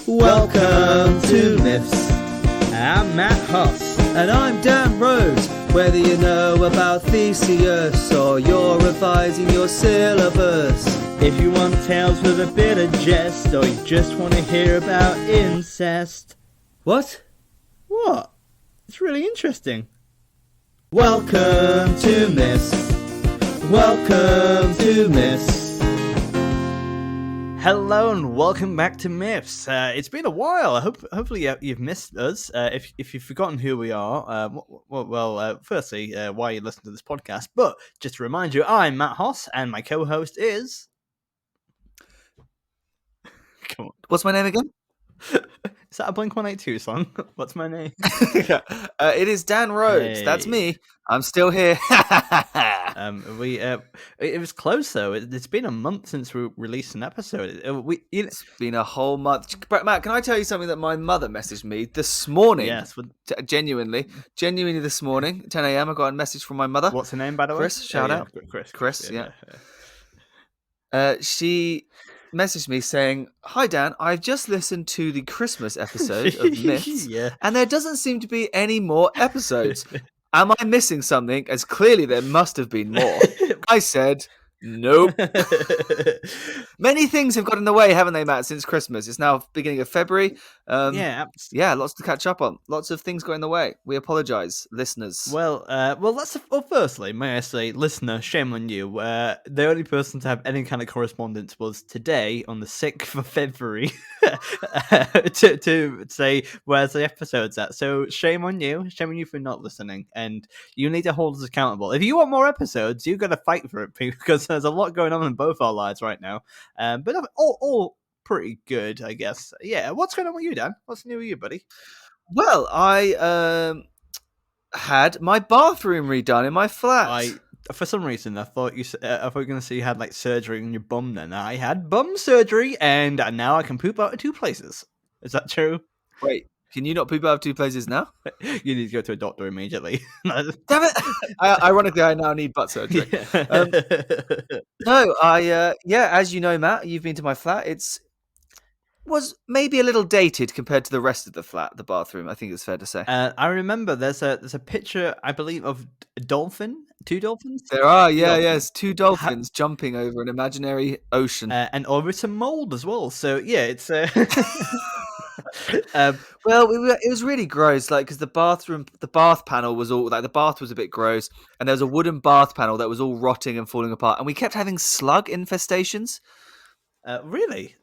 Welcome to Myths. I'm Matt Huss. And I'm Dan Rose. Whether you know about Theseus or you're revising your syllabus, If you want tales with a bit of jest, or you just want to hear about incest. What? What? It's really interesting. Welcome to Myths. Welcome to Myths. Hello and welcome back to Myths. It's been a while. Hopefully you've missed us. If you've forgotten who we are, firstly, why you listen to this podcast. But just to remind you, I'm Matt Hoss, and my co-host is. Come on, What's my name again? is that a Blink-182 song? What's my name? It is Dan Rhodes. Hey. That's me. I'm still here. It was close though. It's been a month since we released an episode. It's been a whole month. But Matt, can I tell you something that my mother messaged me this morning? Yes. Genuinely this morning, 10 a.m. I got a message from my mother. What's her name, by the way? Chris, shout out. Chris, yeah. She messaged me saying, "Hi Dan, I've just listened to the Christmas episode of Myths, Yeah. and there doesn't seem to be any more episodes. Am I missing something? As clearly there must have been more." I said, "Nope." Many things have got in the way, haven't they, Matt, since Christmas? It's now beginning of February. Yeah. Lots to catch up on. Lots of things got in the way. We apologise, listeners. Firstly, may I say, listener, shame on you. The only person to have any kind of correspondence was today, on the 6th of February, to say where's the episodes at. So shame on you for not listening, and you need to hold us accountable. If you want more episodes, you've got to fight for it, because there's a lot going on in both our lives right now. But all pretty good, I guess. Yeah, what's going on with you, Dan? What's new with you, buddy? Well, I had my bathroom redone in my flat. For some reason, I thought you were going to say you had like surgery on your bum. Then I had bum surgery, and now I can poop out of two places. Is that true? Wait, can you not poop out of two places now? You need to go to a doctor immediately. Damn it! Ironically, I now need butt surgery. No, as you know, Matt, you've been to my flat. Was maybe a little dated compared to the rest of the flat, the bathroom. I think it's fair to say. I remember there's a picture, I believe, of a dolphin, two dolphins. There are, yes, two dolphins jumping over an imaginary ocean, and over some mold as well. So yeah, it's. Well, it was really gross, like, because the bath panel was all like, the bath was a bit gross, and there was a wooden bath panel that was all rotting and falling apart, and we kept having slug infestations. Really?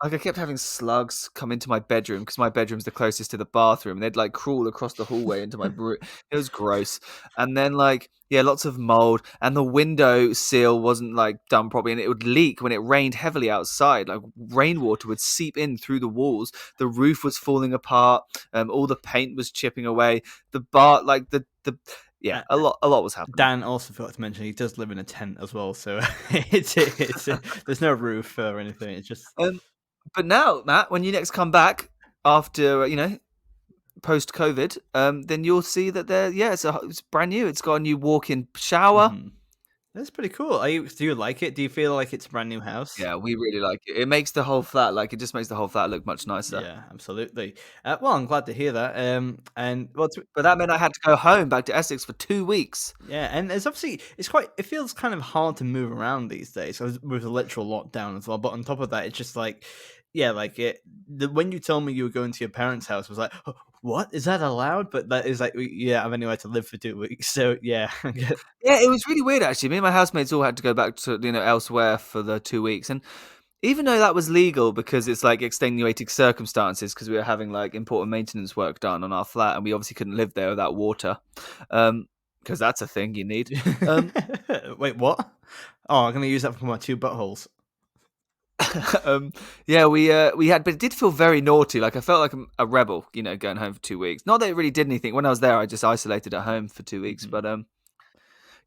Like, I kept having slugs come into my bedroom, because my bedroom's the closest to the bathroom, and they'd like crawl across the hallway into my room. It was gross. And then lots of mold, and the window seal wasn't like done properly, and it would leak when it rained heavily outside. Like, rainwater would seep in through the walls. The roof was falling apart. All the paint was chipping away. The bar, like yeah, a lot was happening. Dan also forgot to mention he does live in a tent as well, so it's there's no roof or anything. It's just. But now, Matt, when you next come back after post-COVID, then you'll see that it's brand new. It's got a new walk-in shower. Mm-hmm. That's pretty cool. Do you like it? Do you feel like it's a brand new house? Yeah, we really like it. It makes the whole flat just makes the whole flat look much nicer. Yeah, absolutely. Well, I'm glad to hear that. But that meant I had to go home back to Essex for 2 weeks. Yeah, and it's obviously it feels kind of hard to move around these days with the literal lockdown as well. But on top of that, it's just like. Yeah, when you told me you were going to your parents' house, I was like, oh, what? Is that allowed? But that is like, yeah, I have anywhere to live for 2 weeks. So, yeah. Yeah, it was really weird, actually. Me and my housemates all had to go back to, elsewhere for the 2 weeks. And even though that was legal because it's like extenuating circumstances, because we were having like important maintenance work done on our flat, and we obviously couldn't live there without water. Because that's a thing you need. Wait, what? Oh, I'm going to use that for my two buttholes. We had, but it did feel very naughty. Like, I felt like a rebel, going home for 2 weeks. Not that it really did anything. When I was there, I just isolated at home for 2 weeks. But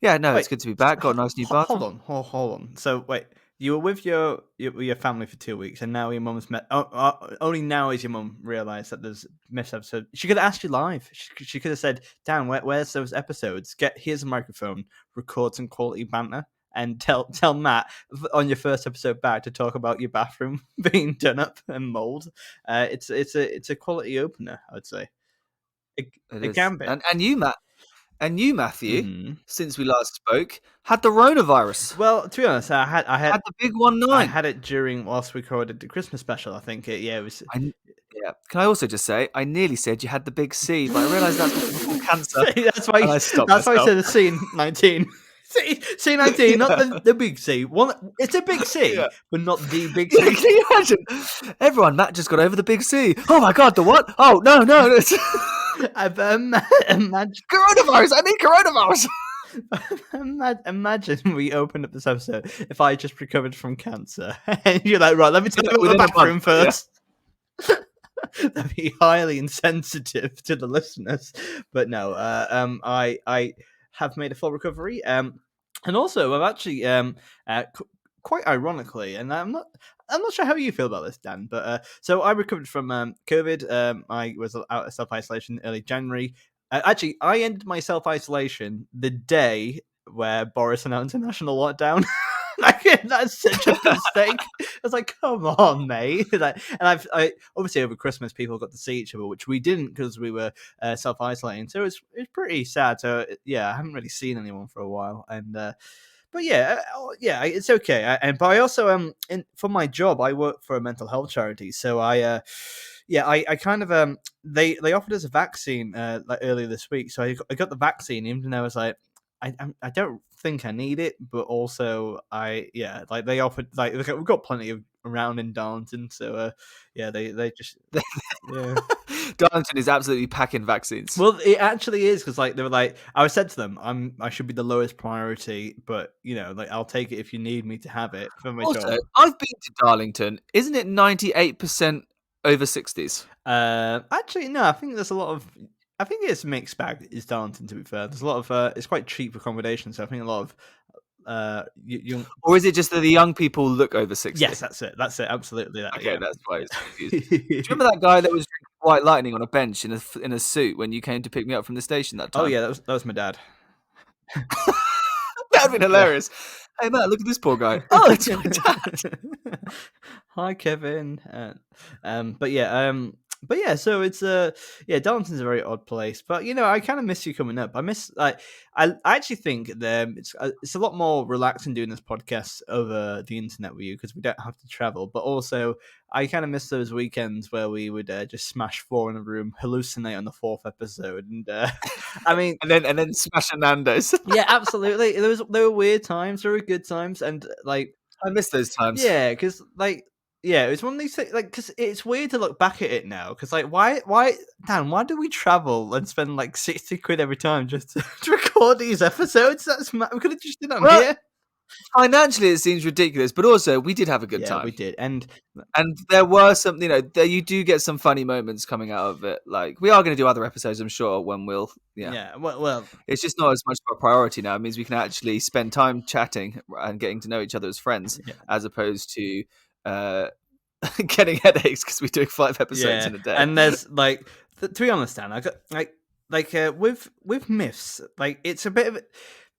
it's good to be back. Got a nice new bathroom. Hold on. So wait, you were with your family for 2 weeks, and now your mum's met. Only now is your mum realised that there's missed episode. She could have asked you live. She could have said, "Dan, where's those episodes? Here's a microphone, record some quality banter." and tell Matt on your first episode back to talk about your bathroom being done up and mold. It's a quality opener, I would say. It It is. can be. And you, Matthew, Mhm. since we last spoke, had the coronavirus. Well, to be honest, Had the big 1-9. I had it during whilst we recorded the Christmas special. I think it was. Yeah. Can I also just say, I nearly said you had the big C, but I realised that's what people call cancer, See, that's why. and I stopped That's why I myself. said C19. C19, not the big C. It's a big C, Yeah. but not the big Yeah, C. can you imagine? Everyone, Matt just got over the big C. Oh my god, the what? Oh no. I've imagined. Coronavirus! I need coronavirus! Imagine we opened up this episode if I just recovered from cancer, and you're like, right, let me tell you about the Within a bathroom month, yeah. first. That'd be highly insensitive to the listeners, but no. I have made a full recovery. And also I've actually quite ironically, and I'm not sure how you feel about this, Dan, but so I recovered from COVID. I was out of self isolation early January. Actually, I ended my self isolation the day where Boris announced a national lockdown. Like, that's such a mistake. I was like, come on, mate. Like, and I obviously over Christmas people got to see each other, which we didn't because we were self isolating. So it's pretty sad. So yeah, I haven't really seen anyone for a while, and but yeah, it's okay. But I also for my job, I work for a mental health charity, so I kind of they offered us a vaccine like earlier this week, so I got the vaccine, even though I was like, I don't think I need it, but also like they offered, like we've got plenty of around in Darlington, so they just yeah. Darlington is absolutely packing vaccines. Well, it actually is, because like they were like, I said to them, I should be the lowest priority, but like I'll take it if you need me to have it for my Also, job. I've been to Darlington. Isn't it 98% over 60s? Actually, no, I think there's a lot of. I think it's a mixed bag. Is Darlington, to be fair? There's a lot of. It's quite cheap accommodation, so I think a lot of. Young. Or is it just that the young people look over 60? Yes, that's it. That's it. Absolutely. That, Okay, yeah. that's why it's confused. Do you remember that guy that was drinking White Lightning on a bench in a suit when you came to pick me up from the station that time? Oh yeah, that was my dad. That'd been hilarious. Hey Matt, look at this poor guy. Oh, it's my dad. Hi, Kevin. But yeah, so it's Darlington's a very odd place, but I kind of miss you coming up. I miss I actually think it's a lot more relaxing doing this podcast over the internet with you because we don't have to travel, but also I kind of miss those weekends where we would just smash four in a room, hallucinate on the fourth episode, and I mean, and then smash a Nando's. yeah, absolutely. There were weird times, there were good times, and like I miss those times. yeah, because it was one of these things, like, because it's weird to look back at it now, because like why Dan, why do we travel and spend like 60 quid every time just to record these episodes? We could have just done it here. Financially, it seems ridiculous, but also we did have a good time. We did, and there were some, there you do get some funny moments coming out of it. Like we are going to do other episodes, I'm sure, when we'll well, it's just not as much of a priority now. It means we can actually spend time chatting and getting to know each other as friends, as opposed to getting headaches because we're doing 5 episodes in a day. And there's like, to be honest, Dan, I got with myths, like it's a bit of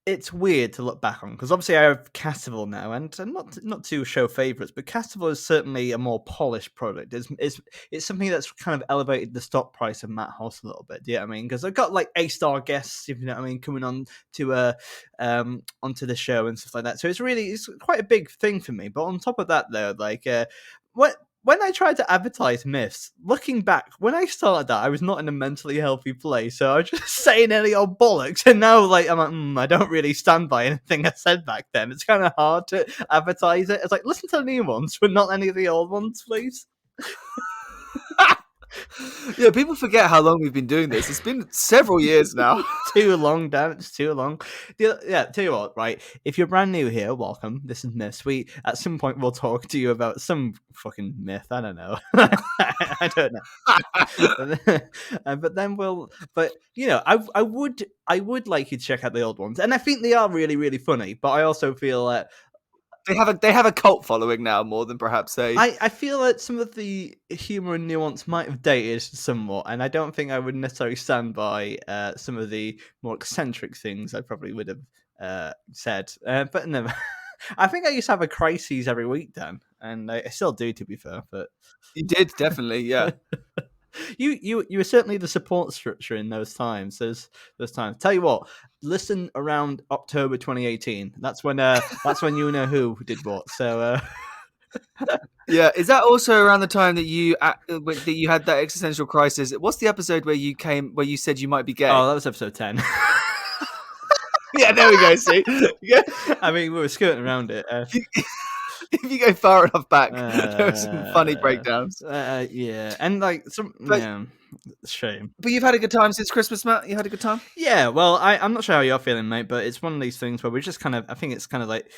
it's weird to look back on, because obviously I have Castival now, and I'm not to show favourites, but Castival is certainly a more polished product. It's something that's kind of elevated the stock price of Matt House a little bit. Do you know what I mean? Because I've got like A-star guests, if you know what I mean, coming on to onto the show and stuff like that. So it's quite a big thing for me. But on top of that, though, like when I tried to advertise myths, looking back, when I started that, I was not in a mentally healthy place. So I was just saying any old bollocks. And now, like, I'm like, I don't really stand by anything I said back then. It's kind of hard to advertise it. It's like, listen to the new ones, but not any of the old ones, please. Yeah, people forget how long we've been doing this. It's been several years now. Too long, Dan. It's too long. Yeah, tell you what, right? If you're brand new here, welcome. This is Myths. At some point we'll talk to you about some fucking myth. I don't know. I don't know. But then I would like you to check out the old ones, and I think they are really, really funny. But I also feel that they have a cult following now more than perhaps they. I feel that some of the humor and nuance might have dated somewhat, and I don't think I would necessarily stand by some of the more eccentric things I probably would have said. But no, I think I used to have a crises every week, Dan, and I still do, to be fair. But You did, definitely, yeah. you were certainly the support structure in those times. Those times. Tell you what, listen around October 2018. That's when you know who did what. So. Yeah, is that also around the time that you had that existential crisis? What's the episode where you said you might be gay? Oh, that was episode 10. Yeah, there we go. See, yeah. I mean, we were skirting around it. If you go far enough back, there are some funny breakdowns. Yeah, and like yeah, shame. But you've had a good time since Christmas, Matt. You had a good time. Yeah, well, I'm not sure how you're feeling, mate, but it's one of these things where we're just kind of. I think it's kind of like.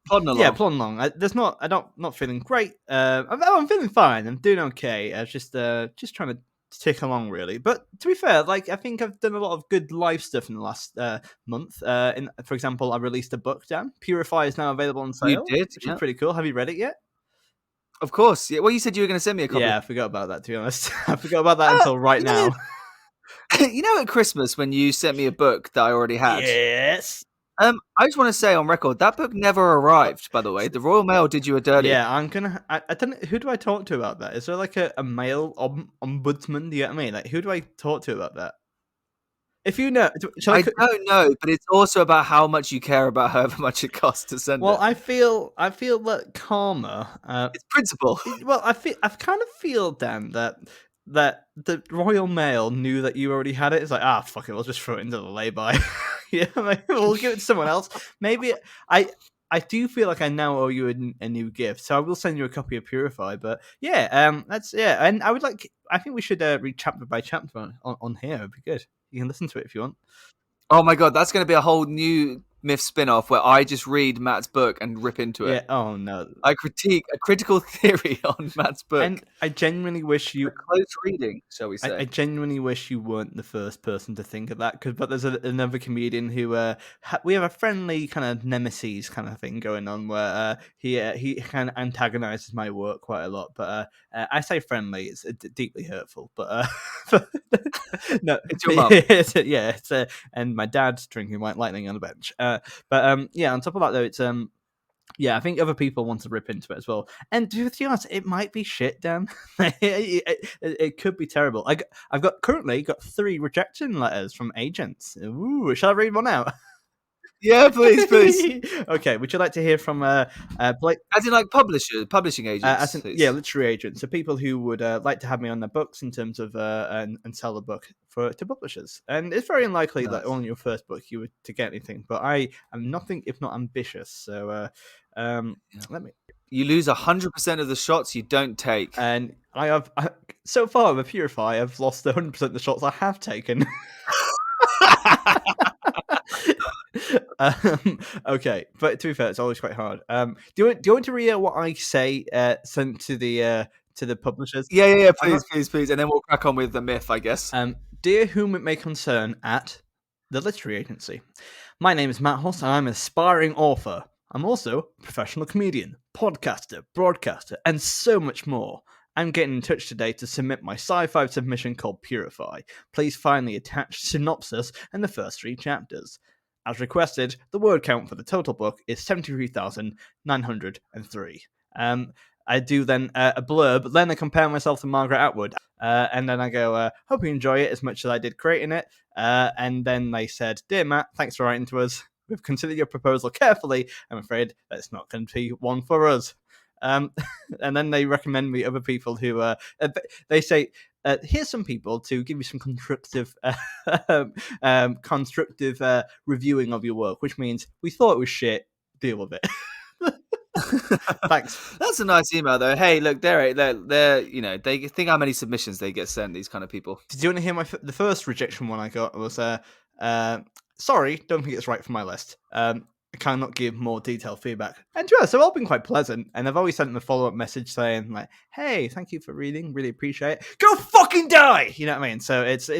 Plodding along. Yeah, plodding along. Not feeling great. I'm feeling fine. I'm doing okay. I was just trying to tick along, really. But to be fair, like I think I've done a lot of good life stuff in the last month. For example, I released a book. Dan, Purify is now available on sale. You did, which is pretty cool. Have you read it yet? Of course. Yeah. Well, you said you were going to send me a copy. Yeah, I forgot about that. To be honest, I forgot about that until right now. You know, at Christmas when you sent me a book that I already had. Yes. I just want to say on record that book never arrived. By the way, the Royal Mail did you a dirty. Yeah, I'm gonna. I don't know, who do I talk to about that? Is there like a mail ombudsman? Do you get what I mean? Like, who do I talk to about that? If you know, I don't know, but it's also about how much you care about however much it costs to send it. Well, I feel that karma. It's principle. Well, I kind of feel, Dan, that the Royal Mail knew that you already had it. It's like, fuck it, we'll just throw it into the lay-by. Yeah, like, we'll give it to someone else. Maybe I do feel like I now owe you a new gift, so I will send you a copy of Purify. But yeah, and I think we should read chapter by chapter on here. It'd be good. You can listen to it if you want. Oh my god, that's going to be a whole new Myth spin-off where I just read Matt's book and rip into it. Yeah. Oh no. I critique a critical theory on Matt's book. And I genuinely wish you close reading, shall we say? I genuinely wish you weren't the first person to think of that. But there's another comedian who we have a friendly kind of nemesis kind of thing going on where he kind of antagonizes my work quite a lot. But I say friendly, it's deeply hurtful. But no, it's your mum. Yeah, and my dad's drinking white lightning on the bench. But yeah, on top of that though, it's yeah, I think other people want to rip into it as well. And to be honest, it might be shit, Dan. it could be terrible. I've currently got 3 rejection letters from agents. Ooh, shall I read one out? Yeah, please. Okay, would you like to hear from Blake? As in like publishing agents? Yeah, literary agents. So people who would like to have me on their books in terms of and sell a book to publishers. And it's very unlikely that on your first book you would to get anything. But I am nothing if not ambitious. So let me. You lose 100% of the shots you don't take. And so far with Purify, I've lost 100% of the shots I have taken. Okay, but to be fair, it's always quite hard. Do you want to read out what I say sent to the publishers? Yeah, please, and then we'll crack on with the myth, I guess. Dear whom it may concern at the literary agency, my name is Matt Hoss, and I'm an aspiring author. I'm also a professional comedian, podcaster, broadcaster, and so much more. I'm getting in touch today to submit my sci-fi submission called Purify. Please find the attached synopsis and the first 3 chapters. As requested, the word count for the total book is 73,903. I do then a blurb, then I compare myself to Margaret Atwood, and then I go, hope you enjoy it as much as I did creating it. And then they said, Dear Matt, thanks for writing to us. We've considered your proposal carefully. I'm afraid that's not going to be one for us. And then they recommend me other people who they say, here's some people to give you some constructive reviewing of your work, which means we thought it was shit, deal with it. Thanks. That's a nice email though. Hey, look, they're they think how many submissions they get sent, these kind of people. Did you want to hear the first rejection one I got was sorry, don't think it's right for my list. I cannot give more detailed feedback. And to us, they've all been quite pleasant, and I've always sent them a follow-up message saying like, "Hey, thank you for reading, really appreciate it. Go fucking die!" You know what I mean? So it's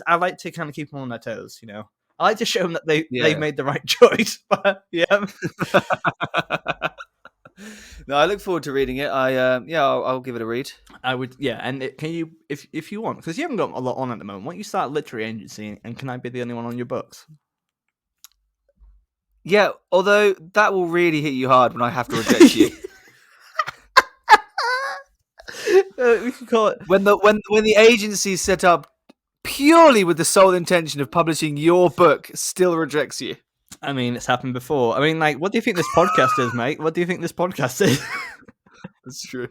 I like to kind of keep them on their toes. You know, I like to show them that they've made the right choice. But yeah. No, I look forward to reading it. I'll give it a read. I would, yeah. And can you, if you want, because you haven't got a lot on at the moment, why don't you start a literary agency, and can I be the only one on your books? Yeah, although that will really hit you hard when I have to reject you. We can call it. When the agency set up purely with the sole intention of publishing your book still rejects you. I mean, it's happened before. I mean, like, what do you think this podcast is, mate? What do you think this podcast is? That's true.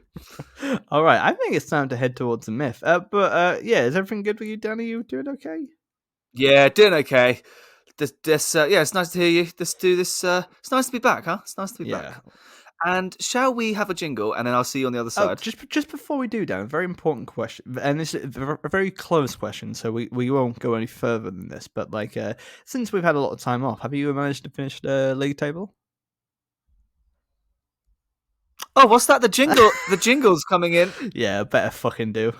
All right, I think it's time to head towards the myth. Yeah, is everything good with you, Danny? You doing okay? Yeah, doing okay. Yeah, it's nice to hear you. Let's do this. It's nice to be back, huh? It's nice to be back. And shall we have a jingle, and then I'll see you on the other side. Just before we do, Dan, a very important question, and this is a very close question, so we won't go any further than this. But like, since we've had a lot of time off, have you managed to finish the league table? Oh, what's that? The jingle. The jingle's coming in. Yeah, better fucking do.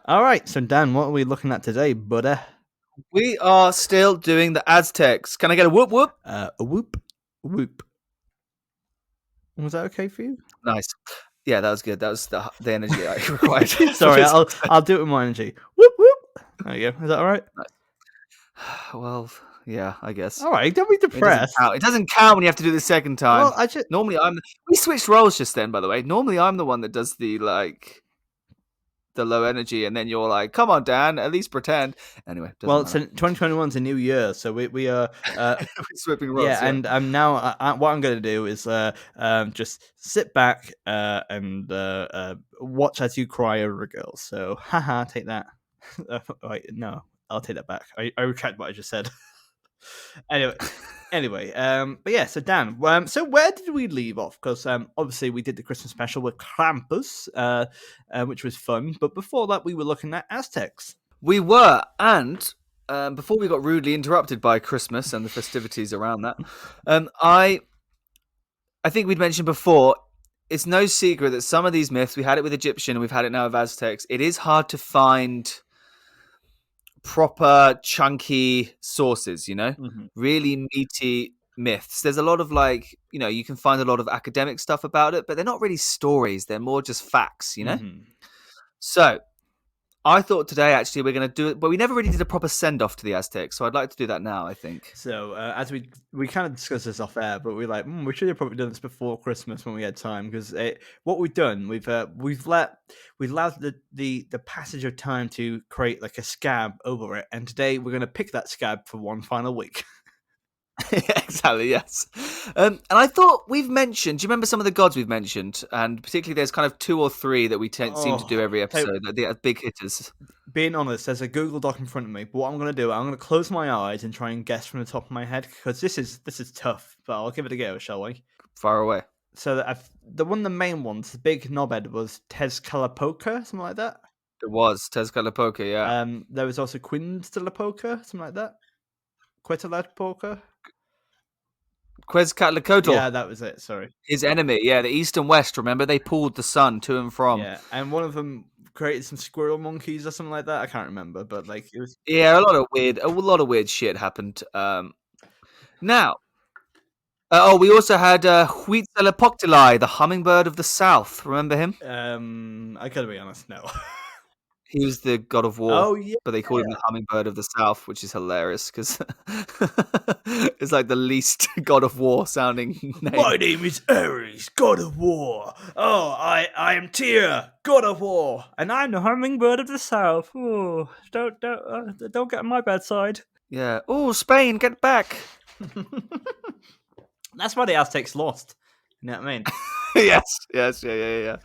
All right, so Dan, what are we looking at today, buddy? We are still doing the Aztecs. Can I get a whoop whoop? A whoop, whoop. Was that okay for you? Nice. Yeah, that was good. That was the energy I required. Sorry, I'll do it with more energy. Whoop whoop. There you go. Is that all right? Nice. Well, yeah, I guess. All right, don't be depressed. It doesn't count when you have to do the second time. Well, normally we switched roles just then, by the way. Normally I'm the one that does the low energy, and then you're like, come on, Dan, at least pretend. Anyway, well, 2021's a new year, so we are swapping roles. Yeah, and now what I'm going to do is just sit back and watch as you cry over a girl. So, haha, take that. Wait, no, I'll take that back. I retract what I just said. Anyway, but yeah, so Dan, so where did we leave off? Because obviously we did the Christmas special with Krampus, which was fun. But before that, we were looking at Aztecs. We were, and before we got rudely interrupted by Christmas and the festivities around that, I think we'd mentioned before, it's no secret that some of these myths, we had it with Egyptian and we've had it now with Aztecs, it is hard to find proper chunky sources, really meaty myths. There's a lot of you can find a lot of academic stuff about it, but they're not really stories. They're more just facts, So I thought today, actually, we're going to do it, but we never really did a proper send-off to the Aztecs, so I'd like to do that now, I think. So, as we kind of discussed this off air, but we're like, we should have probably done this before Christmas when we had time, because what we've done, we've allowed the passage of time to create like a scab over it, and today we're going to pick that scab for one final week. Exactly, yes. And I thought we've mentioned, do you remember some of the gods we've mentioned? And particularly there's kind of 2 or 3 that we seem to do every episode, that are big hitters. Being honest, there's a Google Doc in front of me, but what I'm going to do, I'm going to close my eyes and try and guess from the top of my head, because this is tough, but I'll give it a go, shall we? Far away. So the main ones, the big knobhead was Tezcatlipoca, something like that? It was, Tezcatlipoca, yeah. There was also Quetzalcoatl, something like that? Quetzalcoatl? Quetzalcoatl. Yeah, that was it, sorry. His enemy, yeah, the east and west, remember? They pulled the sun to and from. Yeah, and one of them created some squirrel monkeys or something like that. I can't remember, but it was... Yeah, a lot of weird shit happened. Now, we also had Huitzilopochtli, the hummingbird of the south. Remember him? I gotta be honest, no. He was the god of war. Oh, yeah. But they call him the hummingbird of the south, which is hilarious because it's like the least god of war sounding name. My name is Ares, god of war. Oh, I am Tyr, god of war, and I'm the hummingbird of the south. Oh, don't get on my bad side. Yeah. Oh, Spain, get back. That's why the Aztecs lost. You know what I mean? Yes, yeah.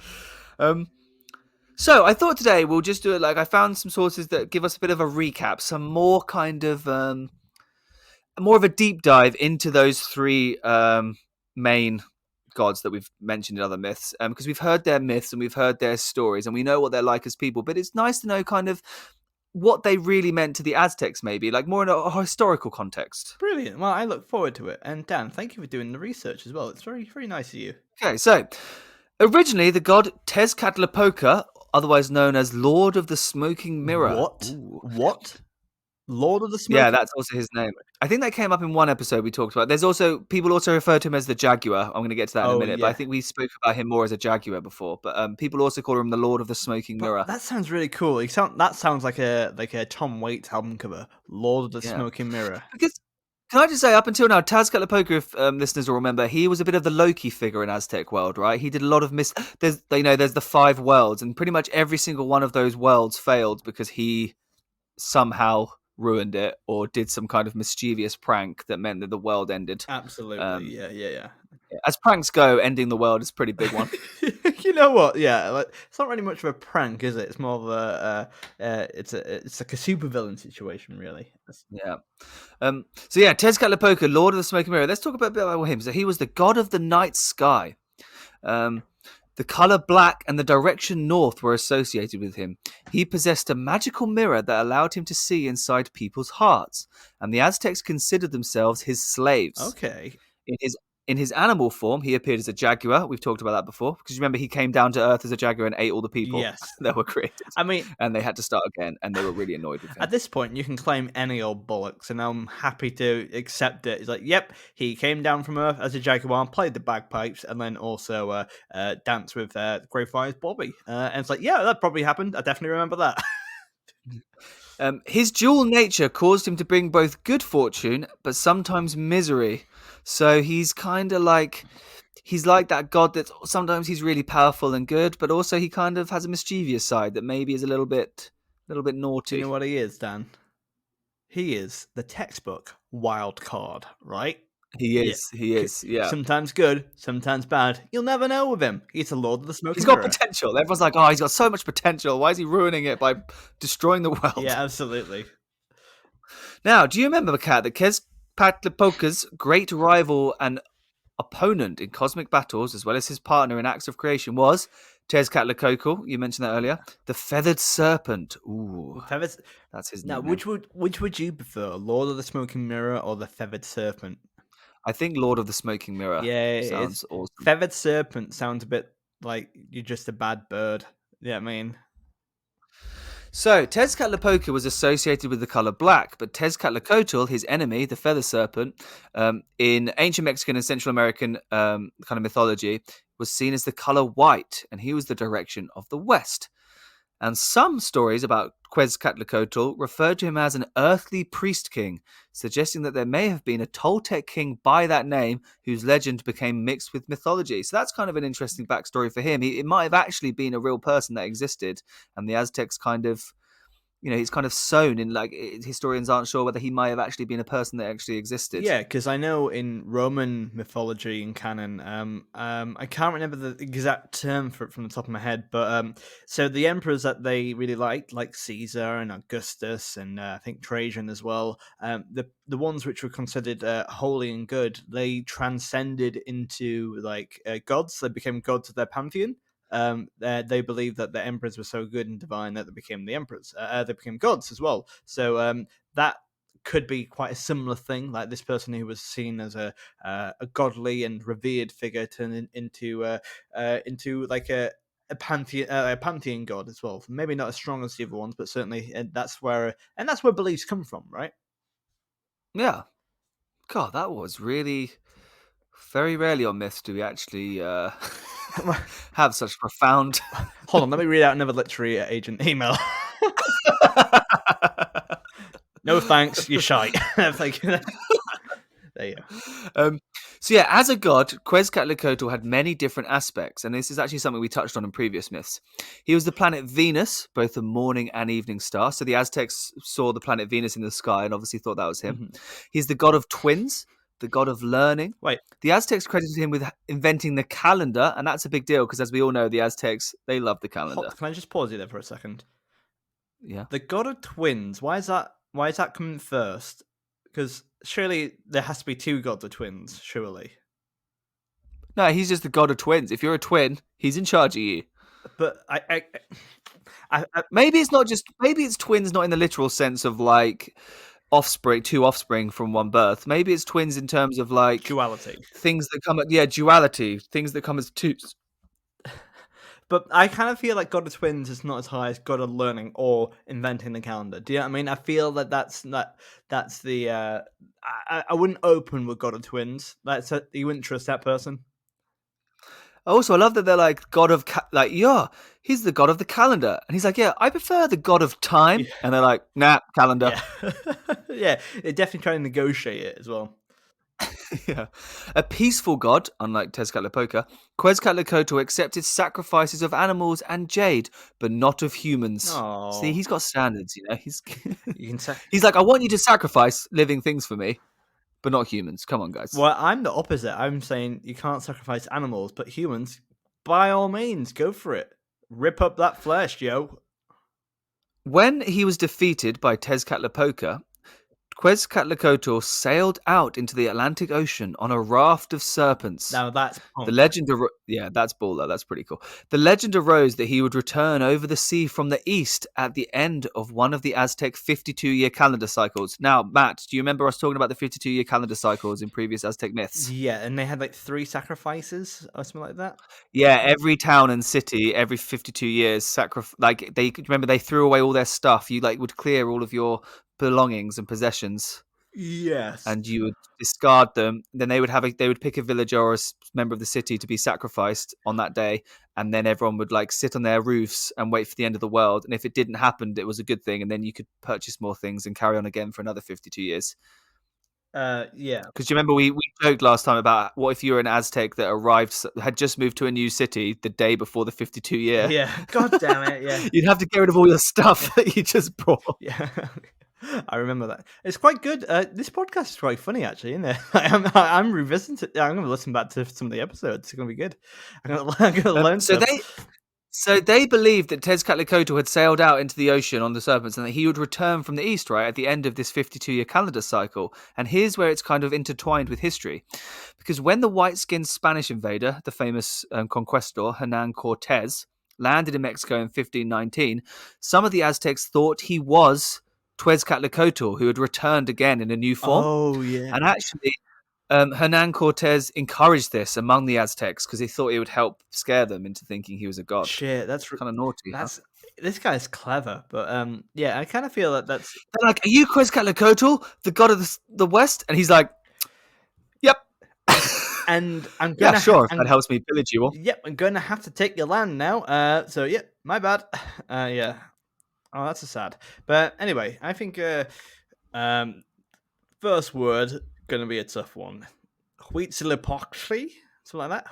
So I thought today we'll just do it I found some sources that give us a bit of a recap, some more kind of more of a deep dive into those 3 main gods that we've mentioned in other myths, because we've heard their myths and we've heard their stories and we know what they're like as people, but it's nice to know kind of what they really meant to the Aztecs, maybe like more in a historical context. Brilliant. Well, I look forward to it. And Dan, thank you for doing the research as well. It's very, very nice of you. Okay, so originally the god Tezcatlipoca, otherwise known as Lord of the Smoking Mirror. What? Ooh. What? Lord of the Yeah, Smoke? that's also his name. I think that came up in one episode we talked about. There's also people also refer to him as the Jaguar. I'm going to get to that in a Oh, minute, but I yeah. think we spoke about him more as a Jaguar before. But people also call him the Lord of the Smoking Mirror. But that sounds really cool. That sounds like a Tom Waits album cover. Lord of the Yeah, Smoking Mirror. because can I just say, up until now, Tezcatlipoca, if listeners will remember, he was a bit of the Loki figure in Aztec world, right? He did a lot of There's the 5 worlds, and pretty much every single one of those worlds failed because he somehow ruined it or did some kind of mischievous prank that meant that the world ended. Absolutely. Yeah. As pranks go, ending the world is a pretty big one. You know what? Yeah, like, it's not really much of a prank, is it? It's more of it's like a supervillain situation, really. Yeah. So yeah, Tezcatlipoca, Lord of the Smoking Mirror. Let's talk a bit about him. So he was the god of the night sky. The color black and the direction north were associated with him. He possessed a magical mirror that allowed him to see inside people's hearts, and the Aztecs considered themselves his slaves. Okay. In his animal form, he appeared as a jaguar. We've talked about that before, because remember he came down to Earth as a jaguar and ate all the people Yes. that were created. I mean, And they had to start again, and they were really annoyed with him. at this point, you can claim any old bollocks, and I'm happy to accept it. It's like, yep, he came down from Earth as a jaguar, played the bagpipes, and then also danced with Greyfriars Bobby. And it's like, yeah, that probably happened. I definitely remember that. His dual nature caused him to bring both good fortune, but sometimes misery. So he's kind of like, he's like that god that sometimes he's really powerful and good, but also he kind of has a mischievous side that maybe is a little bit naughty. Do you know what he is, Dan? He is the textbook wild card, right? He is, yeah. Sometimes good, sometimes bad. You'll never know with him. He's the Lord of the Smoking He's got Mirror. potential. Everyone's like, oh, he's got so much potential. Why is he ruining it by destroying the world? Yeah, absolutely. Now, do you remember, Kat, that Quetzalcoatl's great rival and opponent in cosmic battles, as well as his partner in acts of creation, was Tezcatlipoca? You mentioned that earlier. The feathered serpent. Ooh, Feathers. that's his Now, name. which would you prefer, Lord of the Smoking Mirror or the Feathered Serpent? I think Lord of the Smoking Mirror. Yeah, sounds awesome. Feathered Serpent sounds a bit like you're just a bad bird. Yeah, I mean, So, Tezcatlipoca was associated with the color black, but Tezcatlipoca, his enemy, the feather serpent, in ancient Mexican and Central American kind of mythology, was seen as the color white, and he was the direction of the west. And some stories about Quetzalcoatl referred to him as an earthly priest king, suggesting that there may have been a Toltec king by that name whose legend became mixed with mythology. So that's kind of an interesting backstory for him. It might have actually been a real person that existed, and the Aztecs kind of, he's kind of sewn in, like, historians aren't sure whether he might have actually been a person that actually existed. yeah, because I know in Roman mythology and canon, I can't remember the exact term for it from the top of my head, but so the emperors that they really liked, like Caesar and Augustus, and I think Trajan as well, the ones which were considered holy and good, they transcended into like gods. They became gods of their pantheon. They believed that the emperors were so good and divine that they became the emperors. They became gods as well. So that could be quite a similar thing. Like this person who was seen as a godly and revered figure turned into like a pantheon god as well. Maybe not as strong as the other ones, but certainly that's where beliefs come from, right? Yeah. God, that was really very rarely on myths do we actually have such profound. Hold on, let me read out another literary agent email. No thanks, you're shite. Like, there you go. So yeah, as a god, Quetzalcoatl had many different aspects, and this is actually something we touched on in previous myths. He was the planet Venus, both a morning and evening star. So the Aztecs saw the planet Venus in the sky and obviously thought that was him. Mhm. He's the god of twins, the god of learning. Wait, The Aztecs credited him with inventing the calendar, and that's a big deal because, as we all know, the Aztecs, they love the calendar. can I just pause you there for a second? Yeah. The god of twins. Why is that? Why is that coming first? Because surely there has to be two gods of twins. Surely. No, he's just the god of twins. If you're a twin, he's in charge of you. But Maybe it's not just. Maybe it's twins, not in the literal sense of like offspring, two offspring from one birth. Maybe it's twins in terms of like duality. things that come. Yeah, duality. Things that come as twos. But I kind of feel like God of Twins is not as high as God of Learning or Inventing the Calendar. Do you know what I mean? I feel that that's the I wouldn't open with God of Twins. You wouldn't trust that person. Also, I love that they're like god of he's the god of the calendar, and he's like, yeah, I prefer the god of time, Yeah. and they're like, nah, calendar. Yeah, yeah. They're definitely trying to negotiate it as well. Yeah. A peaceful god, unlike Tezcatlipoca, Quetzalcoatl accepted sacrifices of animals and jade, but not of humans. Oh, See, he's got standards, He's you can say. he's like, I want you to sacrifice living things for me, but not humans. Come on, guys. Well, I'm the opposite. I'm saying you can't sacrifice animals, but humans, by all means, go for it. Rip up that flesh, yo. When he was defeated by Tezcatlipoca, Quetzalcoatl sailed out into the Atlantic Ocean on a raft of serpents. Now that's punk. The legend, that's baller. That's pretty cool. The legend arose that he would return over the sea from the east at the end of one of the Aztec 52-year calendar cycles. Now, Matt, do you remember us talking about the 52-year calendar cycles in previous Aztec myths? Yeah, and they had like 3 sacrifices or something like that. Yeah, every town and city every 52 years they threw away all their stuff. You like would clear all of your belongings and possessions. Yes. And you would discard them. Then they would pick a villager or a member of the city to be sacrificed on that day, and then everyone would like sit on their roofs and wait for the end of the world. And if it didn't happen, it was a good thing, and then you could purchase more things and carry on again for another 52 years. Yeah. Because you remember we joked last time about what if you were an Aztec that had just moved to a new city the day before the 52 year. Yeah. God damn it. Yeah. You'd have to get rid of all your stuff that you just brought. Yeah. I remember that. It's quite good. This podcast is quite funny, actually, isn't it? I'm revisiting it. I'm going to listen back to some of the episodes. It's going to be good. I'm going to learn stuff. So they believed that Tezcatlipoca had sailed out into the ocean on the serpents and that he would return from the east, right, at the end of this 52-year calendar cycle. And here's where it's kind of intertwined with history. Because when the white-skinned Spanish invader, the famous conquistador Hernan Cortez, landed in Mexico in 1519, some of the Aztecs thought he was Quetzalcoatl, who had returned again in a new form. Oh, yeah. And actually, Hernan Cortez encouraged this among the Aztecs because he thought it would help scare them into thinking he was a god. Shit, that's kind of naughty. This guy's clever, but yeah, I kind of feel that that's. They're like, "Are you Quetzalcoatl, the god of the West?" And he's like, "Yep." And I'm gonna if that helps me pillage you all. Yep, I'm gonna have to take your land now. So yep, my bad. Yeah. Oh, that's a sad. But anyway, I think first word gonna be a tough one. Huitzilopochtli, something like that.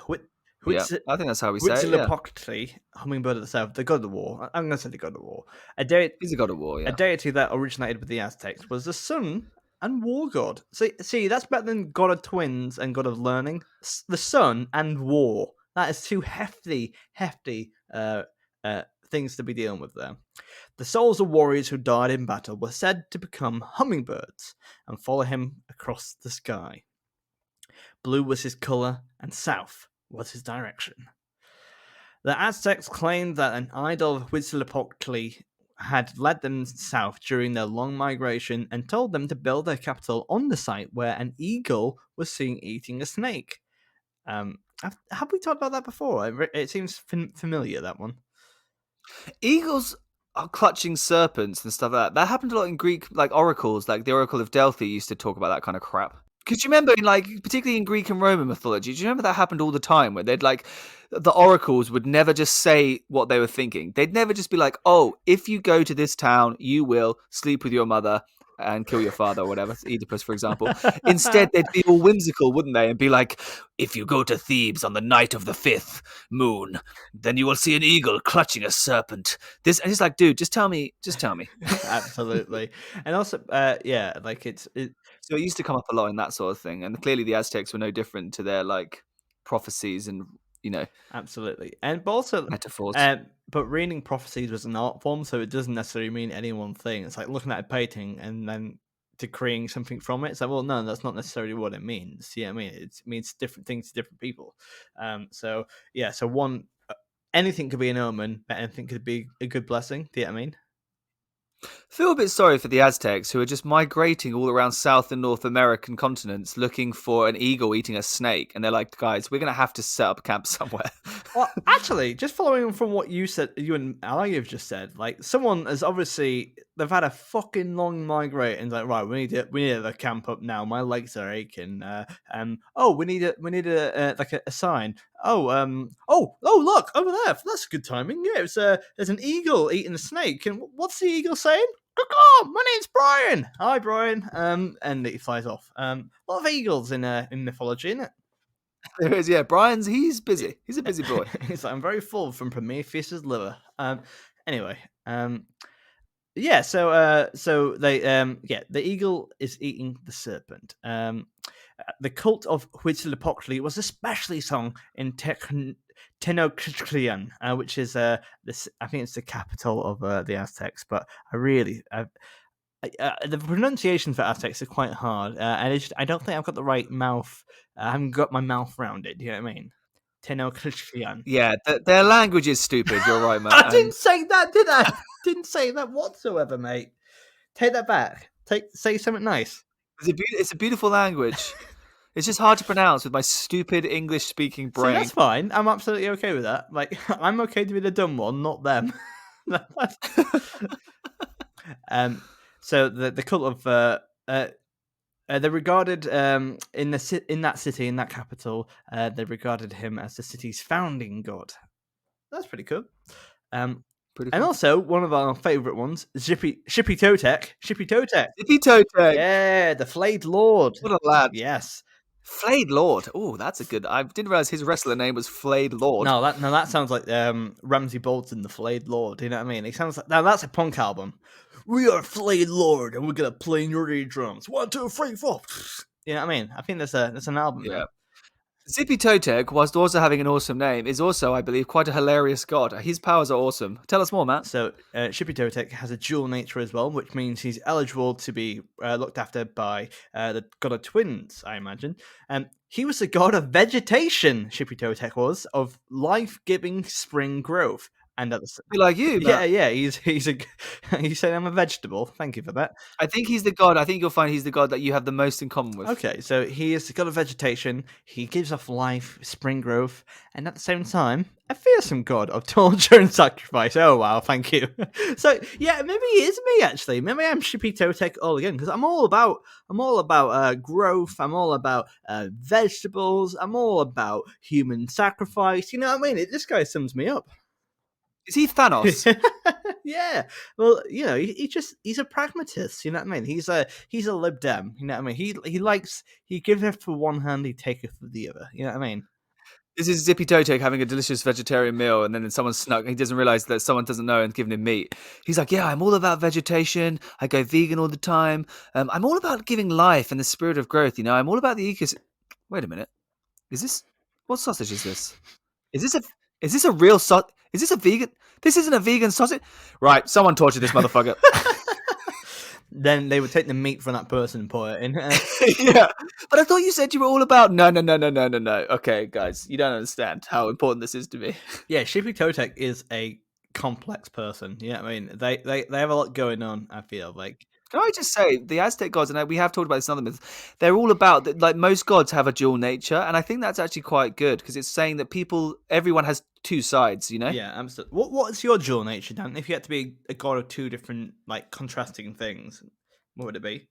Yeah, I think that's how we say it. Yeah. Huitzilopochtli, hummingbird of the south, the god of the war. I'm gonna say the god of war. He's a god of war. Yeah. A deity that originated with the Aztecs was the sun and war god. See, that's better than god of twins and god of learning. The sun and war. That is two hefty things to be dealing with there. The souls of warriors who died in battle were said to become hummingbirds and follow him across the sky. Blue was his colour, and south was his direction. The Aztecs claimed that an idol of Huitzilopochtli had led them south during their long migration and told them to build their capital on the site where an eagle was seen eating a snake. Have we talked about that before? It seems familiar, that one. Eagles are clutching serpents and stuff like that. That happened a lot in Greek, like oracles, like the Oracle of Delphi used to talk about that kind of crap. Because you remember, particularly in Greek and Roman mythology, do you remember that happened all the time where the oracles would never just say what they were thinking. They'd never just be like, oh, if you go to this town, you will sleep with your mother and kill your father or whatever, Oedipus, for example. Instead, they'd be all whimsical, wouldn't they? And be like, if you go to Thebes on the night of the 5th moon, then you will see an eagle clutching a serpent. And he's like, dude, just tell me. Absolutely. And also, yeah, like So it used to come up a lot in that sort of thing. And clearly the Aztecs were no different to their prophecies and, absolutely. And but also metaphors. But reading prophecies was an art form, so it doesn't necessarily mean any one thing. It's like looking at a painting and then decreeing something from it. It's like, well, no, that's not necessarily what it means. Yeah, I mean, it means different things to different people. So yeah, so one anything could be an omen, but anything could be a good blessing. Do you know what I mean? Feel a bit sorry for the Aztecs who are just migrating all around South and North American continents looking for an eagle eating a snake. And they're like, guys, we're going to have to set up camp somewhere. Well, actually, just following on from what you said, you and Ali have just said, like someone has obviously they've had a fucking long migrate and like, right, we need to camp up now. My legs are aching. Oh, we need a like a sign. Oh, look over there. That's good timing. Yeah, it's there's an eagle eating a snake, and what's the eagle saying? Caw, my name's Brian. Hi, Brian. And he flies off. A lot of eagles in mythology, isn't it? There is, yeah. Brian's he's busy. He's a busy boy. He's like, I'm very full from Prometheus's liver. Anyway, yeah. So they the eagle is eating the serpent. The cult of Huitzilopochtli was especially strong in Tenochtitlan, which is this. I think it's the capital of the Aztecs. But the pronunciation for Aztecs are quite hard, and I don't think I've got the right mouth. I haven't got my mouth around it. Do you know what I mean? Tenochtitlan. Yeah, their language is stupid. You're right, man. I didn't say that, did I? Didn't say that whatsoever, mate. Take that back. Say something nice. It's a beautiful language. It's just hard to pronounce with my stupid English-speaking brain. See, that's fine. I'm absolutely okay with that. Like, I'm okay to be the dumb one, not them. So the cult of they regarded in that city, in that capital, they regarded him as the city's founding god. That's pretty cool. Pretty And cool. also one of our favourite ones, Shippy Totek. Zippy Totek. Yeah, the flayed lord. What a lad. Yes. Flayed Lord. Oh, that's a good. I didn't realize his wrestler name was Flayed Lord. No, that sounds like Ramsey Bolton, the flayed lord. You know what I mean? It sounds like now that's a punk album. We are flayed lord, and we're gonna play your eardrums. 1, 2, 3, 4. You know what I mean? I think there's an album. Yeah. There. Zippy Totek, whilst also having an awesome name, is also, I believe, quite a hilarious god. His powers are awesome. Tell us more, Matt. So, Shippy Totek has a dual nature as well, which means he's eligible to be looked after by the god of twins, I imagine. He was the god of vegetation, Shippy Totek was, of life-giving spring growth. And at the Be like you, Matt. yeah, he's he said I'm a vegetable. Thank you for that. I think he's the god. I think you'll find he's the god that you have the most in common with. Okay, so he is the god of vegetation. He gives off life, spring growth, and at the same time, a fearsome god of torture and sacrifice. Oh wow, thank you. So yeah, maybe he is me actually. Maybe I'm Shippy Totek all again because I'm all about growth. I'm all about vegetables. I'm all about human sacrifice. You know what I mean? This guy sums me up. Is he Thanos? Yeah. Well, you know, he's a pragmatist. You know what I mean? He's a lib dem. You know what I mean? He giveth for one hand, he taketh for the other. You know what I mean? This is Zippy Totek having a delicious vegetarian meal, and then someone snuck. He doesn't realize that someone doesn't know and giving him meat. He's like, "Yeah, I'm all about vegetation. I go vegan all the time. I'm all about giving life and the spirit of growth. You know, I'm all about the ecosystem." Wait a minute. What sausage is this? Is this a real sausage? Is this a vegan? This isn't a vegan sausage. Right, someone tortured this motherfucker. Then they would take the meat from that person and put it in. Yeah, but I thought you said you were all about. No. Okay, guys, you don't understand how important this is to me. Yeah, Shippy Totek is a complex person. You know what I mean? They have a lot going on. I feel like. Can I just say, the Aztec gods, and we have talked about this in other myths, they're all about, like, most gods have a dual nature, and I think that's actually quite good, because it's saying that everyone has two sides, you know? Yeah, absolutely. What's your dual nature, Dan? If you had to be a god of two different, like, contrasting things, what would it be?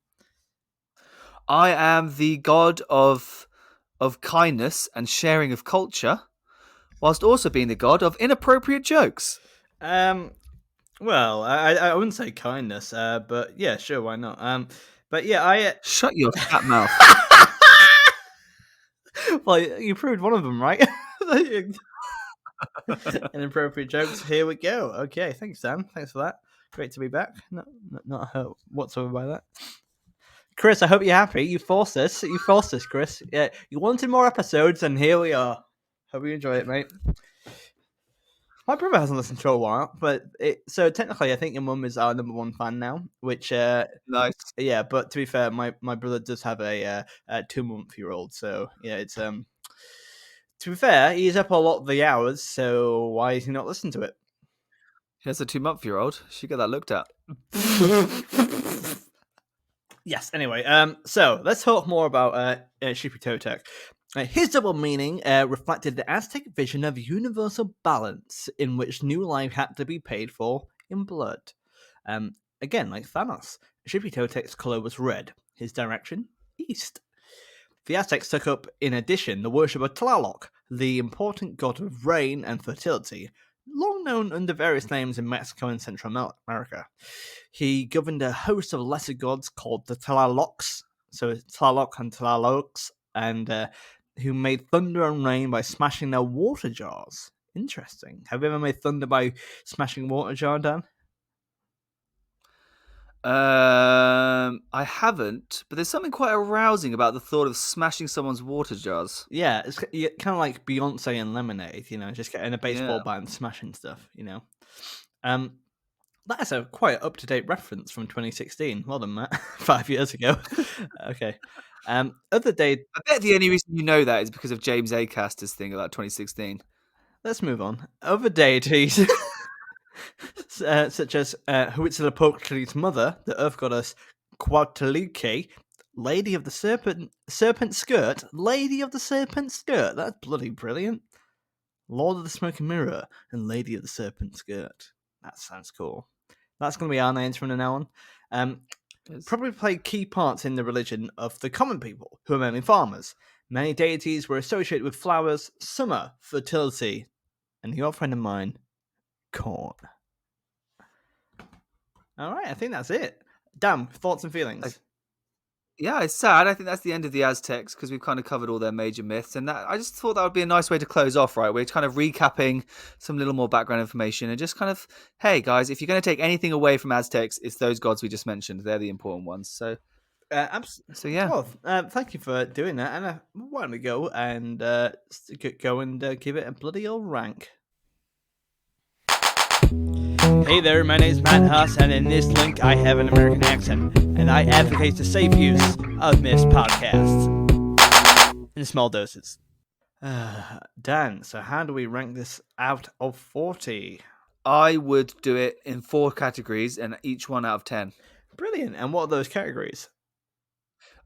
I am the god of kindness and sharing of culture, whilst also being the god of inappropriate jokes. Well, I wouldn't say kindness, but yeah, sure, why not? But yeah, I Shut your fat mouth. Well, you proved one of them, right? Inappropriate jokes. Here we go. Okay, thanks, Dan. Thanks for that. Great to be back. Not hurt whatsoever by that. Chris, I hope you're happy. You forced this. Chris. Yeah, you wanted more episodes, and here we are. Hope you enjoy it, mate. My brother hasn't listened to a while, but so technically, I think your mum is our number one fan now. Which, Nice. yeah, but to be fair, my brother does have a 2-month-old, so yeah, it's To be fair, he's up a lot of the hours, so why is he not listening to it? He has a 2-month-old. She get that looked at. Yes. Anyway, so let's talk more about Shippy Totek. His double meaning reflected the Aztec vision of universal balance, in which new life had to be paid for in blood. Again, like Thanos, Shippy Totek's color was red. His direction, east. The Aztecs took up, in addition, the worship of Tlaloc, the important god of rain and fertility, long known under various names in Mexico and Central America. He governed a host of lesser gods called the Tlalocs, so Tlaloc and Tlalocs, and who made thunder and rain by smashing their water jars. Interesting. Have you ever made thunder by smashing a water jar, Dan? I haven't, but there's something quite arousing about the thought of smashing someone's water jars. Yeah, it's kind of like Beyonce and Lemonade, just getting a baseball Yeah. bat and smashing stuff, That is a quite up-to-date reference from 2016. Well done, Matt. 5 years ago. Okay. Other day... I bet the only reason you know that is because of James Acaster's thing about 2016. Let's move on. Other deities, such as Huitzilopochtli's mother, the earth goddess Quatlique, Lady of the Serpent Skirt. Lady of the Serpent Skirt. That's bloody brilliant. Lord of the Smoking Mirror and Lady of the Serpent Skirt. That sounds cool. That's going to be our names from now on. Probably played key parts in the religion of the common people, who are mainly farmers. Many deities were associated with flowers, summer, fertility, and your friend of mine, corn. All right, I think that's it. Dan, thoughts and feelings? Yeah, it's sad. I think that's the end of the Aztecs because we've kind of covered all their major myths, and I just thought that would be a nice way to close off. Right, we're kind of recapping some little more background information, and just kind of, hey guys, if you're going to take anything away from Aztecs, it's those gods we just mentioned. They're the important ones. So yeah. Well, thank you for doing that. And why don't we go and give it a bloody old rank? Hey there, my name's Matt Huss, and in this link I have an American accent, and I advocate the safe use of missed podcasts in small doses. Dan, so how do we rank this out of 40? I would do it in 4 categories, and each one out of 10. Brilliant. And what are those categories?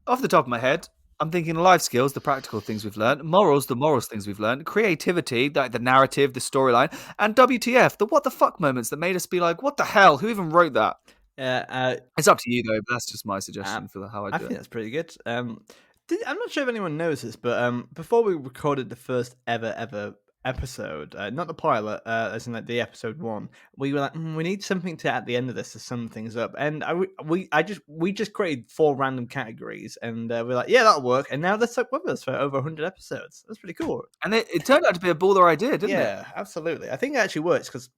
Off the top of my head, I'm thinking life skills, the practical things we've learned, morals, the morals things we've learned, creativity, like the narrative, the storyline, and WTF, the what the fuck moments that made us be like, what the hell? Who even wrote that? It's up to you though, but that's just my suggestion for how I do it. I think that's pretty good. I'm not sure if anyone knows this, but before we recorded the first ever episode, not the pilot, as in like the episode 1, we were like, we need something to at the end of this to sum things up, and we just created 4 random categories, and we're like, yeah, that'll work, and now they're stuck with us for over 100 episodes. That's pretty cool. And it turned out to be a baller idea, didn't it? Yeah, absolutely. I think it actually works because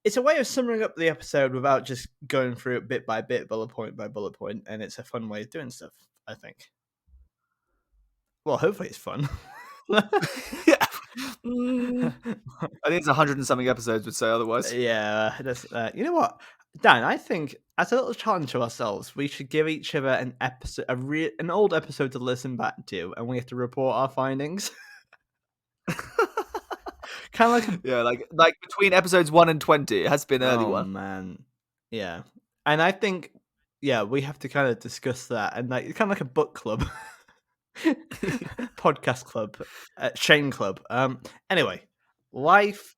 it's a way of summing up the episode without just going through it bit by bit, bullet point by bullet point, and it's a fun way of doing stuff, I think. Well, hopefully it's fun. Yeah. I think it's 100 and something episodes would say otherwise. Yeah, that's, you know what, Dan? I think as a little challenge to ourselves, we should give each other an episode, an old episode to listen back to, and we have to report our findings. Kind of like like between episodes 1 and 20, it has been early one. Oh man, yeah, and I think we have to kind of discuss that, and like kind of like a book club. Podcast club, Shane club. Anyway, life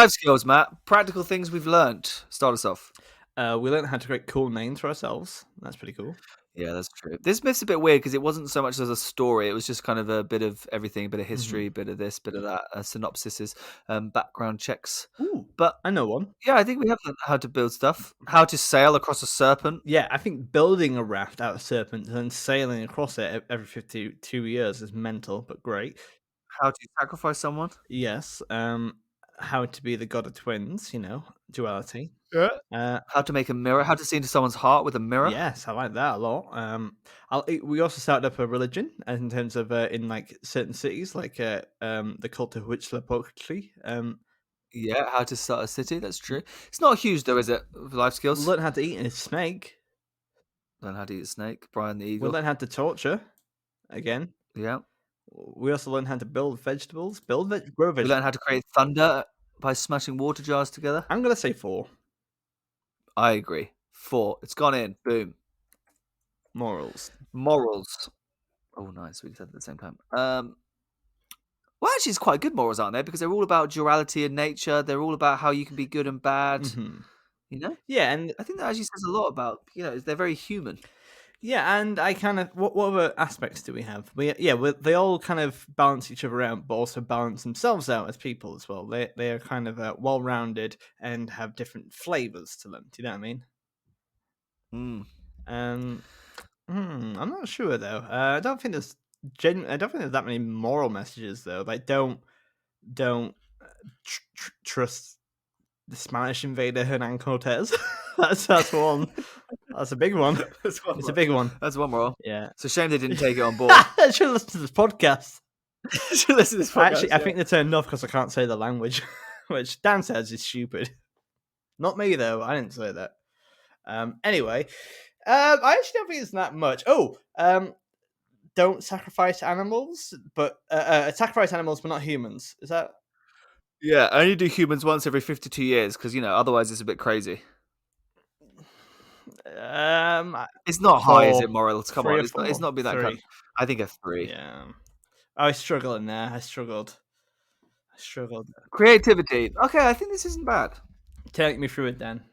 skills, Matt. Practical things we've learnt. Start us off. We learned how to create cool names for ourselves. That's pretty cool. Yeah, that's true. This myth's a bit weird because it wasn't so much as a story. It was just kind of a bit of everything, a bit of history, a bit of this, bit of that, synopsises, background checks. Ooh, but I know one. Yeah, I think we have learned how to build stuff, how to sail across a serpent. Yeah, I think building a raft out of serpents and then sailing across it every 52 years is mental, but great. How to sacrifice someone. Yes. How to be the god of twins, duality. Yeah. How to make a mirror, how to see into someone's heart with a mirror. Yes, I like that a lot. We also started up a religion in terms of in like certain cities, like the cult of Huitzilopochtli. Yeah, how to start a city. That's true. It's not huge though, is it? Life skills. Learn how to eat a snake. Learn how to eat a snake. Brian the We Eagle. learn how to torture. Again. Yeah. We also learn how to build vegetables. Grow We vegetables. learn how to create thunder by smashing water jars together. I'm gonna say 4. I agree. 4. It's gone in. Boom. Morals. Morals. Oh, nice. We said at the same time. Well, actually, it's quite good morals, aren't they? Because they're all about duality in nature. They're all about how you can be good and bad. Mm-hmm. You know? Yeah, and I think that actually says a lot about, they're very human. yeah, and I kind of what other aspects do we have? They all kind of balance each other out, but also balance themselves out as people as well. They are kind of well rounded and have different flavors to them. Do you know what I mean? Mm. I'm not sure though. I don't think there's I don't think there's that many moral messages though. Like don't trust the Spanish invader Hernan Cortez. that's one. That's a big one. That's one It's moral. a big one. That's one moral. Yeah. It's a shame they didn't take it on board. I should listen to this podcast. Should listen to this podcast. Actually, I think they turned off because I can't say the language, which Dan says is stupid. Not me though. I didn't say that. Anyway, I actually don't think it's that much. Don't sacrifice animals, but sacrifice animals, but not humans. Is that? Yeah, only do humans once every 52 years because, otherwise it's a bit crazy. It's not high, is it, morals? Come on, it's not been that kind. I think a 3. Yeah, I was struggling there. I struggled. Creativity. Okay, I think this isn't bad. Take me through it, Dan.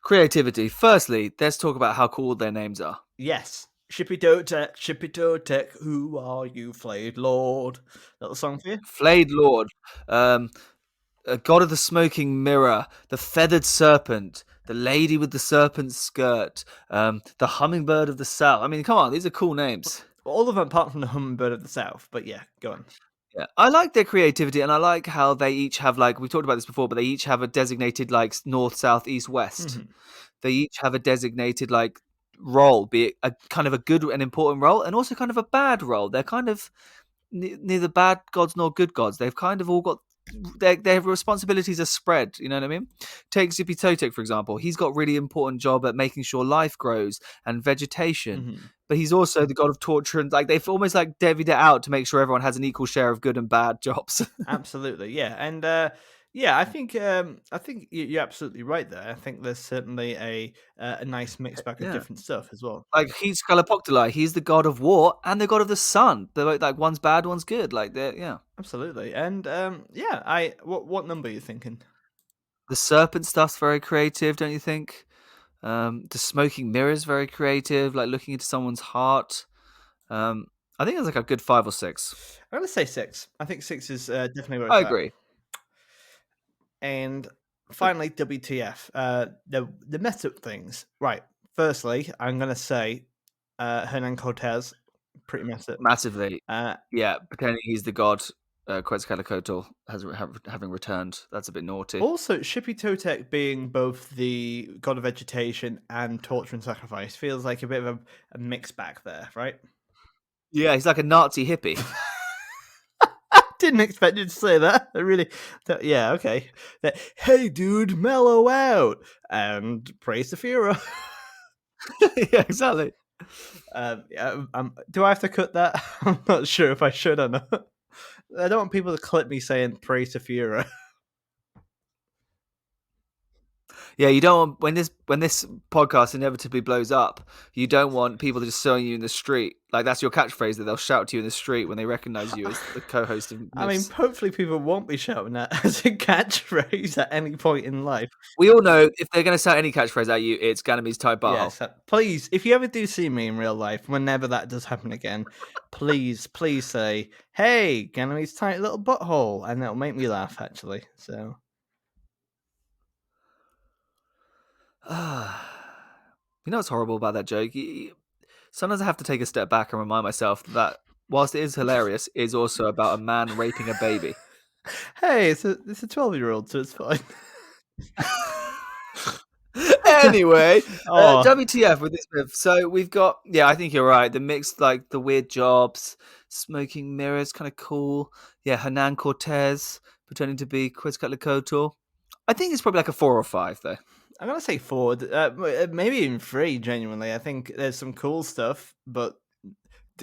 Creativity. Firstly, let's talk about how cool their names are. Yes. Shippy Toe Tech, who are you, Flayed Lord? Little song for you? Flayed Lord. God of the Smoking Mirror. The Feathered Serpent. The Lady with the Serpent Skirt. The Hummingbird of the South. I mean, come on, these are cool names. All of them apart from the Hummingbird of the South, but yeah, go on. Yeah, I like their creativity, and I like how they each have, like, we talked about this before, but they each have a designated, like, north, south, east, west. Mm-hmm. They each have a designated, like, role, be it a kind of a good and important role, and also kind of a bad role. They're kind of neither bad gods nor good gods. They've kind of all got their responsibilities are spread. You know what I mean? Take Zippy Totek, for example. He's got a really important job at making sure life grows and vegetation. Mm-hmm. But he's also the god of torture, and like they've almost like divvied it out to make sure everyone has an equal share of good and bad jobs. Absolutely, yeah, and I think you're absolutely right there. I think there's certainly a nice mix bag of different stuff as well. Like he's Scalapoctali, he's the god of war and the god of the sun. They're like one's bad, one's good. Like they're Absolutely, and what number are you thinking? The serpent stuff's very creative, don't you think? The smoking mirror is very creative, like looking into someone's heart. I think it's like a good 5 or 6. I'm gonna say 6. I think 6 is definitely where it's I at. agree. And finally, WTF? The mess up things. Right. Firstly, I'm gonna say Hernan Cortez, pretty messed up. Massively. Pretending he's the god. Quetzalcoatl having returned. That's a bit naughty. Also, Shippy Totek being both the god of vegetation and torture and sacrifice feels like a bit of a mix back there, right? Yeah, he's like a Nazi hippie. I didn't expect you to say that. Yeah, okay. Hey, dude, mellow out and praise the Führer. Yeah, exactly. Do I have to cut that? I'm not sure if I should or not. I don't want people to clip me saying praise the Führer. Yeah, you don't want when this podcast inevitably blows up, you don't want people just sewing you in the street. Like that's your catchphrase that they'll shout to you in the street when they recognize you as the co-host of Myths. I mean, hopefully people won't be shouting that as a catchphrase at any point in life. We all know if they're going to shout any catchphrase at you, it's Ganymede's tight butthole. Yes, please, if you ever do see me in real life, whenever that does happen again, please say, "Hey, Ganymede's tight little butthole," and that'll make me laugh. Actually, so. You know what's horrible about that joke? Sometimes I have to take a step back and remind myself that whilst it is hilarious, it is also about a man raping a baby. Hey, it's a 12-year-old, so it's fine. Anyway, WTF with this myth. So we've got, I think you're right. The mix, like the weird jobs, smoking mirrors, kind of cool. Yeah, Hernan Cortez, pretending to be Quetzalcoatl. I think it's probably like a 4 or 5 though. I'm gonna say 4, maybe even 3. Genuinely, I think there's some cool stuff, but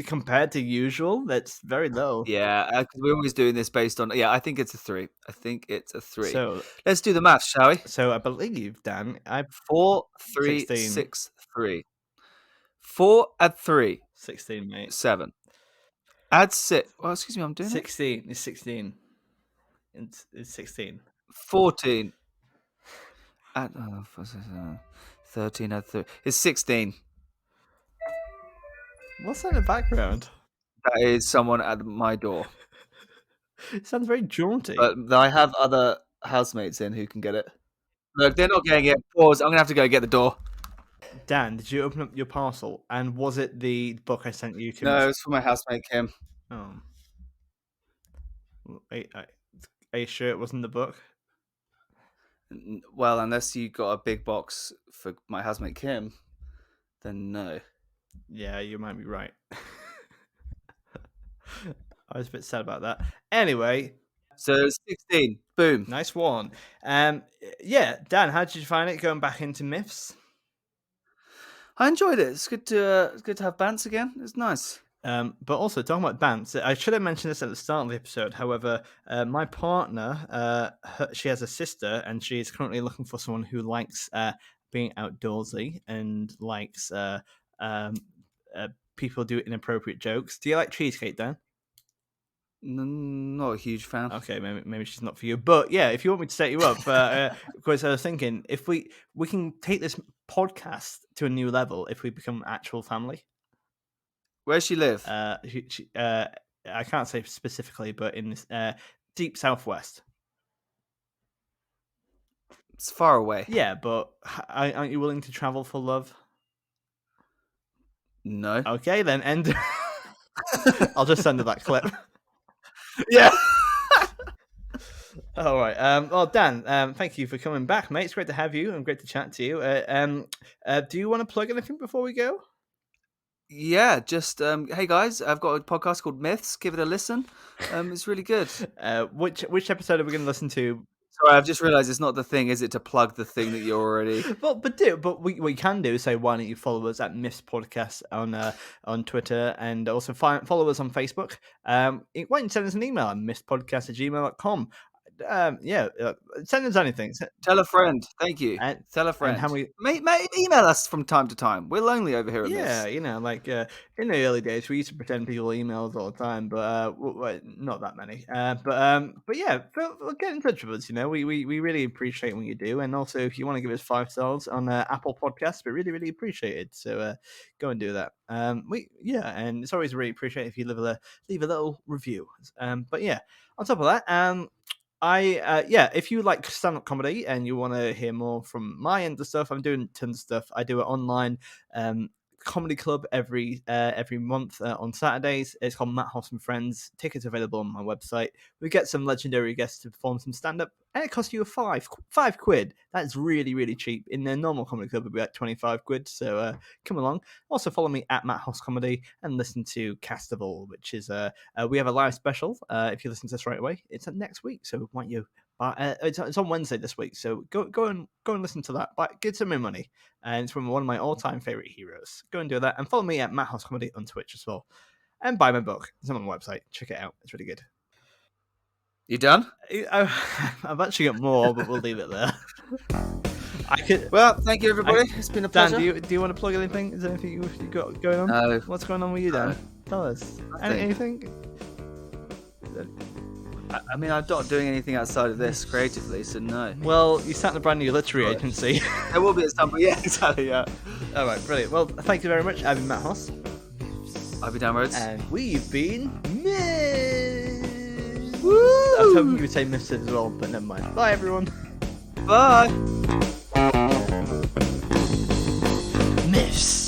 compared to usual, that's very low. Yeah, because we're always doing this based on. Yeah, I think it's a 3. I think it's a 3. So, Let's do the maths, shall we? I believe Dan, I 4, 3, 16. 6, 3. 4 add 3, 16, mate. 7. Add 6. Well, excuse me, I'm doing 16 is 16. It's 16. 14. Add 13 add 3. It's 16. What's that in the background? That is someone at my door. It sounds very jaunty. But I have other housemates in who can get it. Look, they're not getting it. Pause. I'm going to have to go get the door. Dan, did you open up your parcel? And was it the book I sent you to? No, it's for my housemate, Kim. Oh. Are you sure it wasn't the book? Well, unless you got a big box for my housemate, Kim, then no. Yeah, you might be right. I was a bit sad about that. Anyway. So 16. Boom. Nice one. Yeah, Dan, how did you find it going back into myths? I enjoyed it. It's good to have Bants again. It's nice. But also talking about Bants, I should have mentioned this at the start of the episode. However, my partner, she has a sister, and she is currently looking for someone who likes being outdoorsy and likes people do inappropriate jokes. Do you like cheesecake, Dan? Not a huge fan. Okay, maybe she's not for you. But yeah, if you want me to set you up, because I was thinking if we can take this podcast to a new level if we become actual family. Where's she live? I can't say specifically, but in this deep southwest. It's far away. Yeah, but aren't you willing to travel for love? No. Okay, then end. I'll just send her that clip. Yeah. All right. Well, Dan, thank you for coming back, mate. It's great to have you and great to chat to you. Do you want to plug anything before we go? Yeah, just hey guys, I've got a podcast called Myths. Give it a listen. It's really good. Which episode are we going to listen to? Sorry, I've just realised it's not the thing, is it, to plug the thing that you're already. But we can do. Say, why don't you follow us at Myths Podcast on Twitter, and also follow us on Facebook. Why don't you send us an email at mythspodcast@gmail.com. Send us anything. Tell a friend. Thank you. Tell a friend. And how we email us from time to time. We're lonely over here at yeah, this. you know, like in the early days, we used to pretend people emails all the time, but not that many. But yeah, get in touch with us. You know, we really appreciate what you do, and also if you want to give us 5 stars on Apple Podcasts, we really appreciate it. So go and do that. And it's always really appreciated if you leave a little review. But yeah, on top of that, if you like stand-up comedy and you want to hear more from my end of stuff, I'm doing tons of stuff. I do an online comedy club every month on Saturdays. It's called Matt Hoss and Friends. Tickets available on my website. We get some legendary guests to perform some stand-up, and it costs you £5. That's really cheap. In the normal comedy club, it'd be like £25. So come along. Also follow me at Matt Hoss Comedy and listen to Castable, which is we have a live special. If you listen to this right away, it's next week. So why don't you? It's on Wednesday this week, so go and listen to that. But get some money, and it's from one of my all-time favorite heroes. Go and do that, and follow me at Matt Hoss Comedy on Twitch as well, and buy my book. It's on my website. Check it out. It's really good. You done? I've actually got more, but we'll leave it there. Well, thank you everybody. It's been a pleasure. Dan, do you want to plug anything? Is there anything you got going on? No. What's going on with you, Dan? No. Tell us. Nothing. Anything? I mean, I'm not doing anything outside of this creatively, so no. Well, you sat in a brand new literary agency. There will be at some point. Yeah, exactly. Yeah. All right, brilliant. Well, thank you very much. I've been Matt Hoss. I'll be downwards. And we've been Myths. Woo! I was hoping you would say Myths as well, but never mind. Bye, everyone. Bye. Myths.